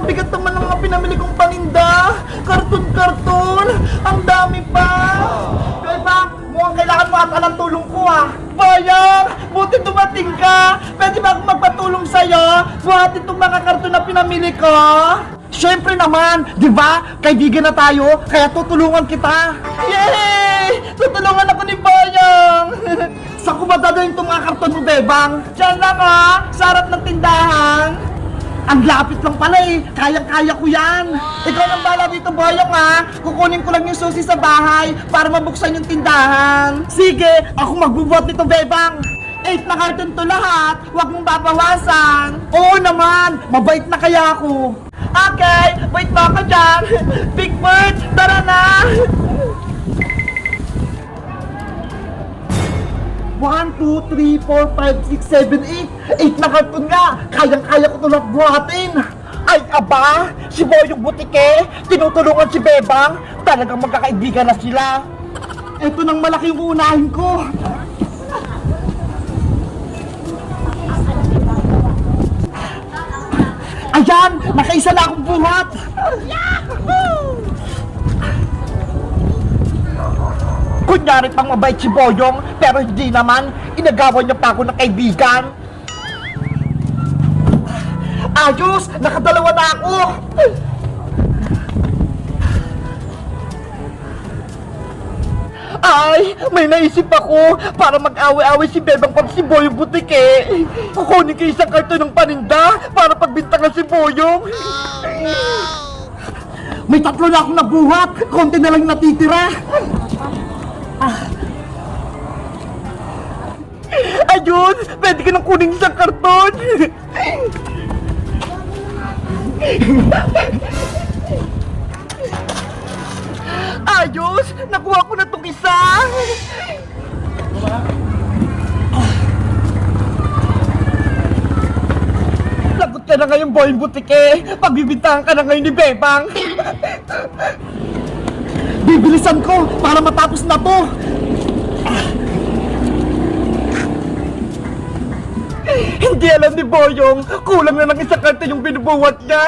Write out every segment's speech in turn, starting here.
ang bigat naman ng mga pinamili kong paninda. Karton-karton. Ang dami pa. Bebang, mukhang kailangan mo ata ng tulong ko ah. Bayang, buti dumating ka. Pwede ba akong magpatulong sa'yo? Buhat itong mga karton na pinamili ko. Siyempre naman, di ba? Kaibigan na tayo, kaya tutulungan kita. Yay! Tutulungan ako ni Bayang. Saan ko ba dadalhin itong mga karton mo, Bebang? Diyan lang ha, sa harap ng tindahan. Ang lapit lang pala eh, kayang-kaya ko yan. Ikaw nang bala dito, Boyong ha. Kukunin ko lang yung susi sa bahay para mabuksan yung tindahan. Sige, ako magbubuhat nito, Bebang. 8 na karton to lahat, huwag mong babawasan. Oo naman, mabait na kaya ako. Okay, wait pa ako dyan. Big Bird, tara na. 1, 2, 3, 4, 5, 6, 7, 8. 8 na karton nga. Kayang-kaya ko ito lahat buhatin. Ay, aba, si Boyong Butike, tinutulungan si Bebang. Talagang magkakaibigan na sila. Ito nang malaki yung uunahin ko. Ayan, nakaisa na akong buhat. Yahoo! Kunyari pang mabait si Boyong, pero hindi naman, inagawan niya pa ako ng kaibigan. Ayos, nakadalawa na ako. Ay, may naisip ako para mag-away-away si Bebang pag si Boyong Butike. Kukunin ko isang karton ng paninda para pagbintangan si Boyong. May 3 na akong nabuhat, konti na lang natitira. Ayun, pwede ka nang kunin isang karton. Ayos, nakuha ko na itong isa. Lagot ka na ngayon, Boyong Butike. Pagbibintangan ka na ngayon ni Bebang. Bibilisan ko para matapos na to. Hindi alam ni Boyong, kulang na ng isang karton yung binubuhat niya.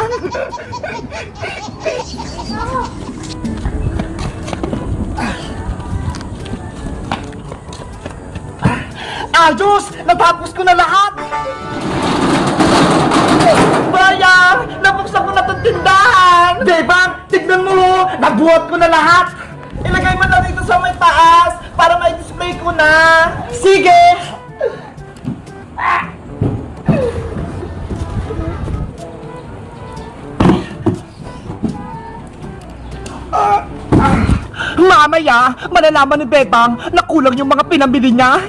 Ayos! Natapos ko na lahat! Bayang! Nabuksan ko na itong tindahan! Bebang, tignan mo! Nabuhat ko na lahat! Ilagay mo na dito sa may taas para ma-display ko na! Sige! Mamaya, malalaman ni Bebang na kulang yung mga pinamili niya.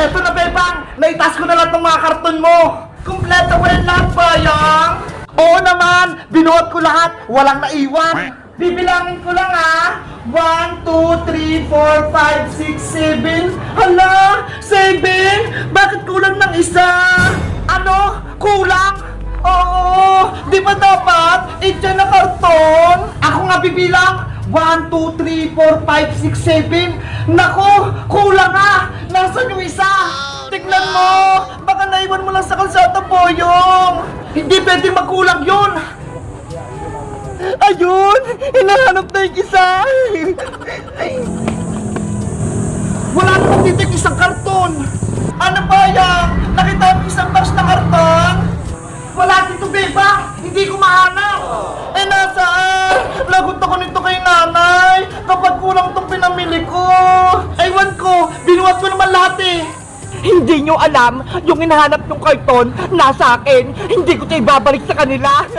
Eto na, Bebang! Naitas ko na lahat ng mga karton mo! Kumpleto ko yan lahat, Bayang! Oo naman! Binuhat ko lahat! Walang naiwan! Bibilangin ko lang ha! 1, 2, 3, 4, 5, 6, 7. Hala! 7! Bakit kulang ng isa? Ano? Kulang? Oo! Di ba dapat? 8 na karton? Ako nga bibilang! 1, 2, 3, 4, 5, 6, 7. Nako! Kulang nga! Nasaan yung isa? Tignan mo! Baka naiwan mo lang sa kalsada, Boyong! Hindi pwede magkulang yun! Ayun! Hinahanap na yung isa! Wala namang dito yung isang karton! Ano ba yan? Nakita mo isang box na karton? Wala dito, Beba! Hindi ko mahanap! Eh, nasaan? Lagot ako nito kay nanay! Kapag kulang itong pinamili ko! Ewan ko! Binuhat ko naman lahat eh! Hindi nyo alam, yung hinahanap ng karton, nasa akin. Hindi ko ito ibabalik sa kanila.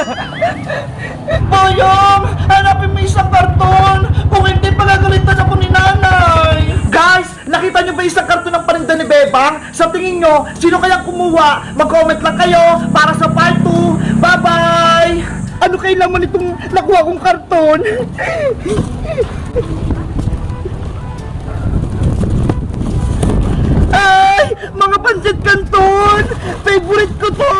Boyong, hanapin mo isang karton. Kung hindi, pagagalitan ako ni nanay. Guys, nakita nyo ba isang karton ng paninda ni Bebang? Sa tingin nyo, sino kaya kumuha? Mag-comment lang kayo para sa part 2. Bye-bye! Ano kayo laman itong nakuha kong karton? Ay! Mga pancit canton! Favorite ko to!